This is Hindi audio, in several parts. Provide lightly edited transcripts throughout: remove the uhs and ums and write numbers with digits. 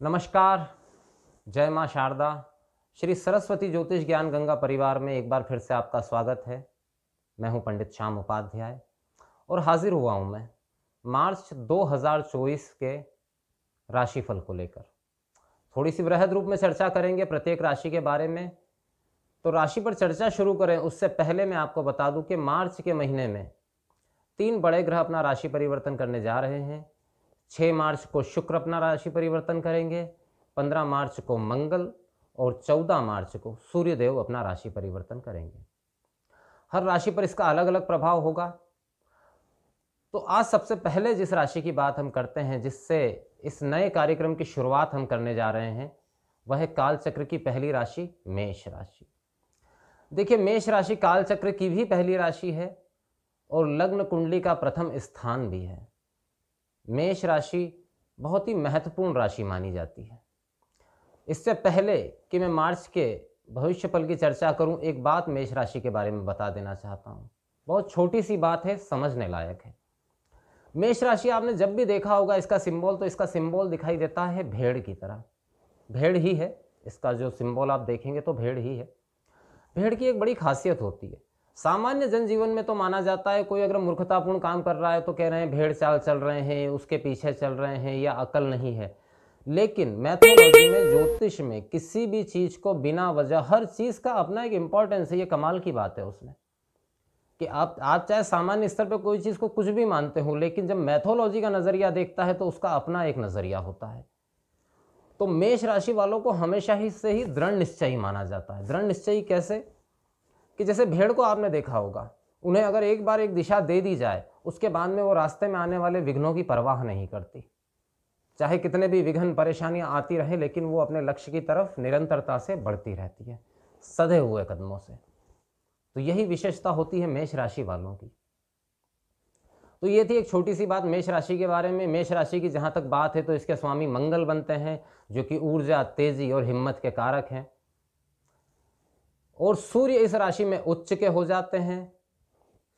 नमस्कार। जय माँ शारदा। श्री सरस्वती ज्योतिष ज्ञान गंगा परिवार में एक बार फिर से आपका स्वागत है। मैं हूं पंडित श्याम उपाध्याय और हाजिर हुआ हूं मैं मार्च 2024 के राशिफल को लेकर। थोड़ी सी बृहद रूप में चर्चा करेंगे प्रत्येक राशि के बारे में। तो राशि पर चर्चा शुरू करें उससे पहले मैं आपको बता दूं कि मार्च के महीने में 3 बड़े ग्रह अपना राशि परिवर्तन करने जा रहे हैं। 6 मार्च को शुक्र अपना राशि परिवर्तन करेंगे, 15 मार्च को मंगल और 14 मार्च को सूर्यदेव अपना राशि परिवर्तन करेंगे। हर राशि पर इसका अलग अलग प्रभाव होगा। तो आज सबसे पहले जिस राशि की बात हम करते हैं, जिससे इस नए कार्यक्रम की शुरुआत हम करने जा रहे हैं, वह है काल चक्र की पहली राशि मेष राशि। देखिए, मेष राशि काल चक्र की भी पहली राशि है और लग्न कुंडली का प्रथम स्थान भी है। मेष राशि बहुत ही महत्वपूर्ण राशि मानी जाती है। इससे पहले कि मैं मार्च के भविष्यफल की चर्चा करूं, एक बात मेष राशि के बारे में बता देना चाहता हूं। बहुत छोटी सी बात है, समझने लायक है। मेष राशि आपने जब भी देखा होगा इसका सिंबल, तो इसका सिंबल दिखाई देता है भेड़ की तरह। भेड़ ही है इसका जो सिंबल आप देखेंगे तो भेड़ ही है। भेड़ की एक बड़ी खासियत होती है। सामान्य जनजीवन में तो माना जाता है, कोई अगर मूर्खतापूर्ण काम कर रहा है तो कह रहे हैं भेड़ चाल चल रहे हैं, उसके पीछे चल रहे हैं या अकल नहीं है। लेकिन मैथोलॉजी में, ज्योतिष में किसी भी चीज को बिना वजह, हर चीज का अपना एक इंपॉर्टेंस है। ये कमाल की बात है उसमें कि आप चाहे सामान्य स्तर पर कोई चीज को कुछ भी मानते हो, लेकिन जब मैथोलॉजी का नजरिया देखता है तो उसका अपना एक नजरिया होता है। तो मेष राशि वालों को हमेशा ही से ही दृढ़ निश्चयी माना जाता है। दृढ़ निश्चयी कैसे? कि जैसे भेड़ को आपने देखा होगा, उन्हें अगर एक बार एक दिशा दे दी जाए, उसके बाद में वो रास्ते में आने वाले विघ्नों की परवाह नहीं करती। चाहे कितने भी विघ्न परेशानियां आती रहे, लेकिन वो अपने लक्ष्य की तरफ निरंतरता से बढ़ती रहती है, सधे हुए कदमों से। तो यही विशेषता होती है मेष राशि वालों की। तो ये थी एक छोटी सी बात मेष राशि के बारे में। मेष राशि की जहां तक बात है तो इसके स्वामी मंगल बनते हैं, जो कि ऊर्जा, तेजी और हिम्मत के कारक हैं। और सूर्य इस राशि में उच्च के हो जाते हैं,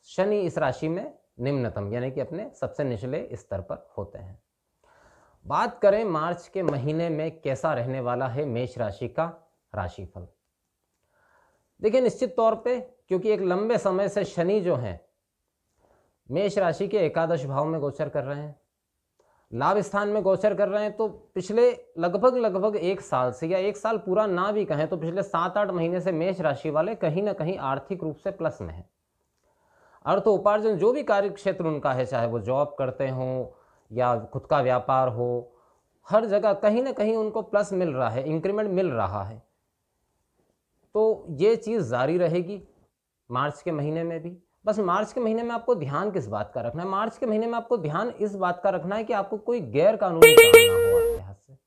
शनि इस राशि में निम्नतम यानी कि अपने सबसे निचले स्तर पर होते हैं। बात करें मार्च के महीने में कैसा रहने वाला है मेष राशि का राशिफल। देखिए, निश्चित तौर पे क्योंकि एक लंबे समय से शनि जो हैं मेष राशि के एकादश भाव में गोचर कर रहे हैं, लाभ स्थान में गोचर कर रहे हैं, तो पिछले लगभग 1 साल से, या 1 साल पूरा ना भी कहें तो पिछले 7-8 महीने से मेष राशि वाले कहीं ना कहीं आर्थिक रूप से प्लस में हैं। अर्थ उपार्जन जो भी कार्य क्षेत्र उनका है, चाहे वो जॉब करते हों या खुद का व्यापार हो, हर जगह कहीं ना कहीं उनको प्लस मिल रहा है, इंक्रीमेंट मिल रहा है। तो ये चीज़ जारी रहेगी मार्च के महीने में भी। बस मार्च के महीने में आपको ध्यान किस बात का रखना है? मार्च के महीने में आपको ध्यान इस बात का रखना है कि आपको कोई गैर कानूनी काम ना हो आपके हाथ से।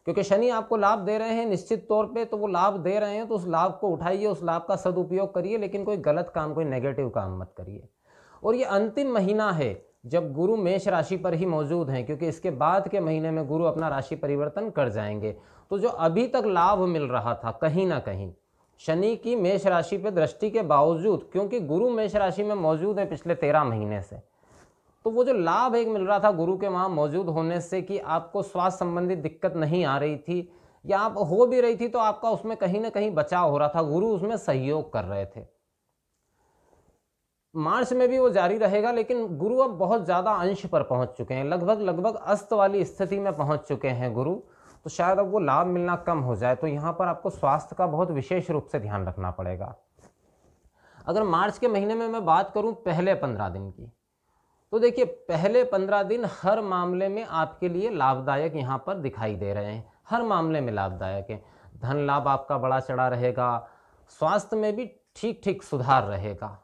क्योंकि शनि आपको लाभ दे रहे हैं निश्चित तौर पे, तो वो लाभ दे रहे हैं तो उस लाभ को उठाइए, उस लाभ का सदुपयोग करिए, लेकिन कोई गलत काम, कोई नेगेटिव काम मत करिए। और ये अंतिम महीना है जब गुरु मेष राशि पर ही मौजूद हैं, क्योंकि इसके बाद के महीने में गुरु अपना राशि परिवर्तन कर जाएंगे। तो जो अभी तक लाभ मिल रहा था कहीं ना कहीं शनि की मेष राशि पे दृष्टि के बावजूद, क्योंकि गुरु मेष राशि में मौजूद है पिछले 13 महीने से, तो वो जो लाभ एक मिल रहा था गुरु के वहां मौजूद होने से, कि आपको स्वास्थ्य संबंधित दिक्कत नहीं आ रही थी, या आप हो भी रही थी तो आपका उसमें कहीं ना कहीं बचाव हो रहा था, गुरु उसमें सहयोग कर रहे थे। मार्च में भी वो जारी रहेगा, लेकिन गुरु अब बहुत ज्यादा अंश पर पहुंच चुके हैं, लगभग अस्त वाली स्थिति में पहुंच चुके हैं गुरु। तो शायद अब वो लाभ मिलना कम हो जाए। तो यहाँ पर आपको स्वास्थ्य का बहुत विशेष रूप से ध्यान रखना पड़ेगा। अगर मार्च के महीने में मैं बात करूं पहले 15 दिन की, तो देखिए पहले 15 दिन हर मामले में आपके लिए लाभदायक यहाँ पर दिखाई दे रहे हैं, हर मामले में लाभदायक है। धन लाभ आपका बड़ा चढ़ा रहेगा, स्वास्थ्य में भी ठीक ठीक सुधार रहेगा।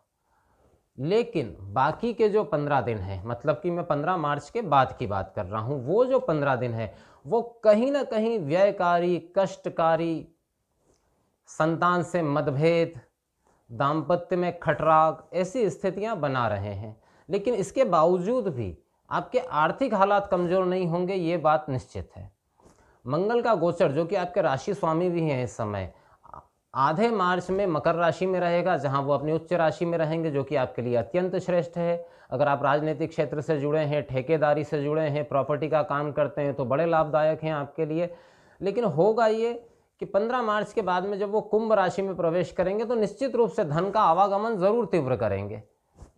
लेकिन बाकी के जो 15 दिन हैं, मतलब कि मैं 15 मार्च के बाद की बात कर रहा हूं, वो जो 15 दिन है वो कहीं ना कहीं व्ययकारी, कष्टकारी, संतान से मतभेद, दाम्पत्य में खटराग, ऐसी स्थितियां बना रहे हैं। लेकिन इसके बावजूद भी आपके आर्थिक हालात कमजोर नहीं होंगे, ये बात निश्चित है। मंगल का गोचर, जो कि आपके राशि स्वामी भी हैं इस समय, आधे मार्च में मकर राशि में रहेगा, जहां वो अपनी उच्च राशि में रहेंगे, जो कि आपके लिए अत्यंत श्रेष्ठ है। अगर आप राजनीतिक क्षेत्र से जुड़े हैं, ठेकेदारी से जुड़े हैं, प्रॉपर्टी का काम करते हैं, तो बड़े लाभदायक हैं आपके लिए। लेकिन होगा ये कि 15 मार्च के बाद में जब वो कुंभ राशि में प्रवेश करेंगे तो निश्चित रूप से धन का आवागमन जरूर तीव्र करेंगे।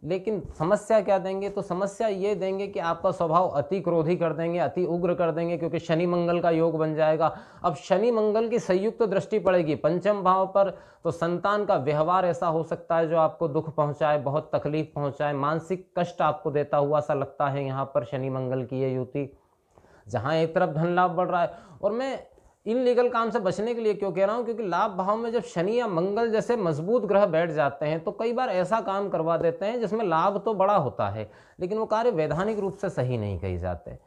लेकिन समस्या क्या देंगे? तो समस्या ये देंगे कि आपका स्वभाव अति क्रोधी कर देंगे, अति उग्र कर देंगे, क्योंकि शनि मंगल का योग बन जाएगा। अब शनि मंगल की संयुक्त दृष्टि पड़ेगी पंचम भाव पर, तो संतान का व्यवहार ऐसा हो सकता है जो आपको दुख पहुंचाए, बहुत तकलीफ पहुंचाए, मानसिक कष्ट आपको देता हुआ सा लगता है यहाँ पर शनि मंगल की ये युति। जहाँ एक तरफ धन लाभ बढ़ रहा है, और मैं इनलीगल काम से बचने के लिए क्यों कह रहा हूं, क्योंकि लाभ भाव में जब शनि या मंगल जैसे मजबूत ग्रह बैठ जाते हैं तो कई बार ऐसा काम करवा देते हैं जिसमें लाभ तो बड़ा होता है, लेकिन वो कार्य वैधानिक रूप से सही नहीं कही जाते।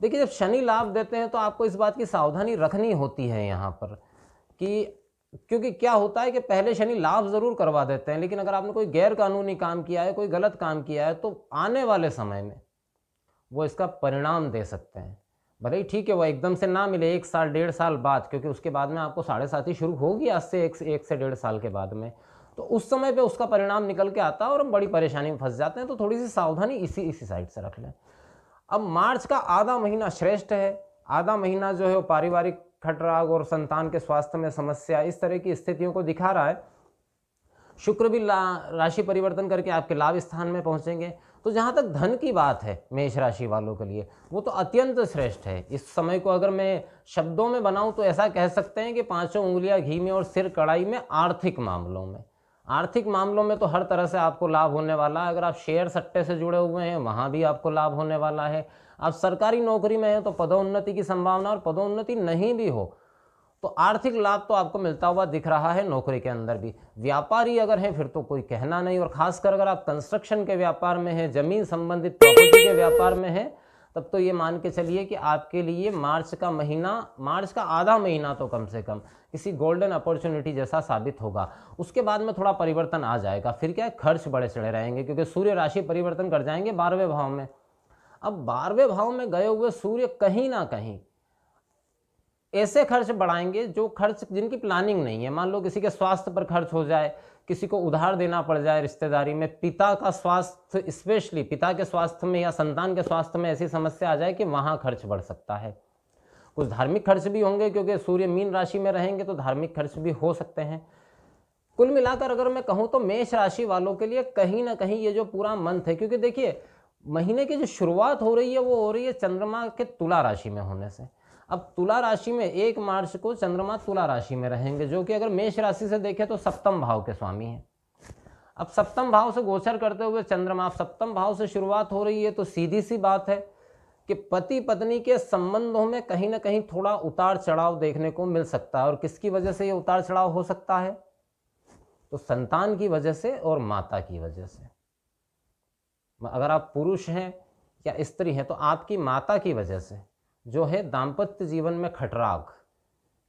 देखिए, जब शनि लाभ देते हैं तो आपको इस बात की सावधानी रखनी होती है यहाँ पर कि, क्योंकि क्या होता है कि पहले शनि लाभ जरूर करवा देते हैं, लेकिन अगर आपने कोई गैर कानूनी काम किया है, कोई गलत काम किया है, तो आने वाले समय में वो इसका परिणाम दे सकते हैं। भले ही ठीक है वो एकदम से ना मिले, 1 साल 1.5 साल बाद, क्योंकि उसके बाद में आपको 7.5 शुरू होगी आज से 1 से 1.5 साल के बाद में, तो उस समय पे उसका परिणाम निकल के आता है और हम बड़ी परेशानी में फंस जाते हैं। तो थोड़ी सी सावधानी इसी साइड से रख लें। अब मार्च का आधा महीना श्रेष्ठ है। आधा महीना जो है वो पारिवारिक खटराग और संतान के स्वास्थ्य में समस्या, इस तरह की स्थितियों को दिखा रहा है। शुक्र भी राशि परिवर्तन करके आपके लाभ स्थान में पहुंचेंगे। तो जहां तक धन की बात है मेष राशि वालों के लिए, वो तो अत्यंत श्रेष्ठ है। इस समय को अगर मैं शब्दों में बनाऊं तो ऐसा कह सकते हैं कि 5 उंगलियां घी में और सिर कढ़ाई में। आर्थिक मामलों में तो हर तरह से आपको लाभ होने वाला है। अगर आप शेयर सट्टे से जुड़े हुए हैं, वहां भी आपको लाभ होने वाला है। आप सरकारी नौकरी में हैं तो पदोन्नति की संभावना, और पदोन्नति नहीं भी हो तो आर्थिक लाभ तो आपको मिलता हुआ दिख रहा है नौकरी के अंदर भी। व्यापारी अगर हैं फिर तो कोई कहना नहीं, और खासकर अगर आप कंस्ट्रक्शन के व्यापार में हैं, जमीन संबंधित प्रॉपर्टी के व्यापार में हैं, तब तो ये मान के चलिए कि आपके लिए मार्च का आधा महीना तो कम से कम किसी गोल्डन अपॉर्चुनिटी जैसा साबित होगा। उसके बाद में थोड़ा परिवर्तन आ जाएगा। फिर क्या है, खर्च बड़े चढ़े रहेंगे, क्योंकि सूर्य राशि परिवर्तन कर जाएंगे 12वें भाव में। अब 12वें भाव में गए हुए सूर्य कहीं ना कहीं ऐसे खर्च बढ़ाएंगे जो खर्च जिनकी प्लानिंग नहीं है। मान लो किसी के स्वास्थ्य पर खर्च हो जाए, किसी को उधार देना पड़ जाए रिश्तेदारी में, पिता का स्वास्थ्य, स्पेशली पिता के स्वास्थ्य में या संतान के स्वास्थ्य में ऐसी समस्या आ जाए कि वहां खर्च बढ़ सकता है। कुछ धार्मिक खर्च भी होंगे, क्योंकि सूर्य मीन राशि में रहेंगे तो धार्मिक खर्च भी हो सकते हैं। कुल मिलाकर अगर मैं कहूं तो मेष राशि वालों के लिए कहीं ना कहीं ये जो पूरा मंथ है, क्योंकि देखिए महीने की जो शुरुआत हो रही है वो हो रही है चंद्रमा के तुला राशि में होने से। अब तुला राशि में 1 मार्च को चंद्रमा तुला राशि में रहेंगे, जो कि अगर मेष राशि से देखें तो सप्तम भाव के स्वामी हैं। अब सप्तम भाव से गोचर करते हुए चंद्रमा, सप्तम भाव से शुरुआत हो रही है, तो सीधी सी बात है कि पति पत्नी के संबंधों में कहीं ना कहीं थोड़ा उतार चढ़ाव देखने को मिल सकता है। और किसकी वजह से ये उतार चढ़ाव हो सकता है? तो संतान की वजह से और माता की वजह से। अगर आप पुरुष हैं या स्त्री हैं तो आपकी माता की वजह से जो है दाम्पत्य जीवन में खटराग,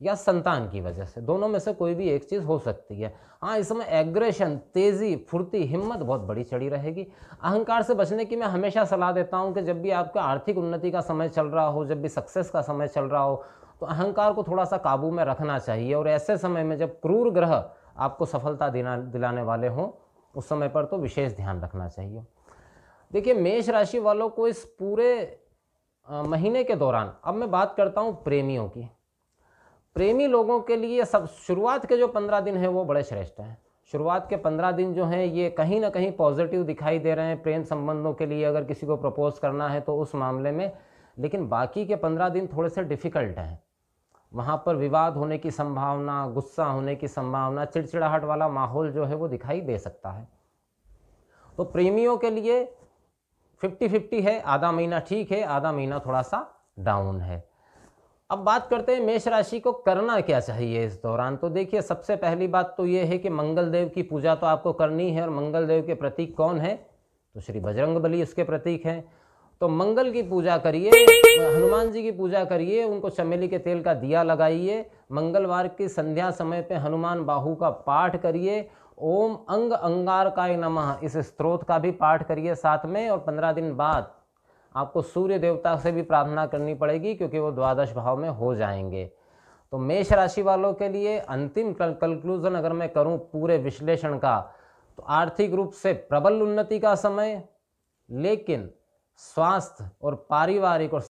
या संतान की वजह से, दोनों में से कोई भी एक चीज हो सकती है। हाँ, इस समय एग्रेशन, तेजी, फुर्ती, हिम्मत बहुत बड़ी चढ़ी रहेगी। अहंकार से बचने की मैं हमेशा सलाह देता हूं कि जब भी आपका आर्थिक उन्नति का समय चल रहा हो, जब भी सक्सेस का समय चल रहा हो, तो अहंकार को थोड़ा सा काबू में रखना चाहिए। और ऐसे समय में जब क्रूर ग्रह आपको सफलता दिलाने वाले हों, उस समय पर तो विशेष ध्यान रखना चाहिए। देखिए, मेष राशि वालों को इस पूरे महीने के दौरान, अब मैं बात करता हूं प्रेमियों की। प्रेमी लोगों के लिए सब शुरुआत के जो 15 दिन है वो बड़े श्रेष्ठ हैं। शुरुआत के 15 दिन जो हैं ये कहीं ना कहीं पॉजिटिव दिखाई दे रहे हैं प्रेम संबंधों के लिए, अगर किसी को प्रपोज करना है तो उस मामले में। लेकिन बाकी के 15 दिन थोड़े से डिफिकल्ट हैं। वहाँ पर विवाद होने की संभावना, गुस्सा होने की संभावना, चिड़चिड़ाहट वाला माहौल जो है वो दिखाई दे सकता है। तो प्रेमियों के लिए 50-50 है। आधा महीना ठीक है, आधा महीना थोड़ा सा डाउन है। अब बात करते हैं मेष राशि को करना क्या चाहिए इस दौरान। तो देखिए, सबसे पहली बात तो ये है कि मंगल देव की पूजा तो आपको करनी है। और मंगल देव के प्रतीक कौन है? तो श्री बजरंगबली इसके प्रतीक हैं। तो मंगल की पूजा करिए, हनुमान जी की पूजा करिए, उनको चमेली के तेल का दिया लगाइए। मंगलवार की संध्या समय पे हनुमान बाहु का पाठ करिए। ओम अंग अंगारकाय नमः, इस स्तोत्र का भी पाठ करिए साथ में। और 15 दिन बाद आपको सूर्य देवता से भी प्रार्थना करनी पड़ेगी, क्योंकि वो द्वादश भाव में हो जाएंगे। तो मेष राशि वालों के लिए अंतिम कंक्लूजन अगर मैं करूं पूरे विश्लेषण का, तो आर्थिक रूप से प्रबल उन्नति का समय, लेकिन स्वास्थ्य और पारिवारिक और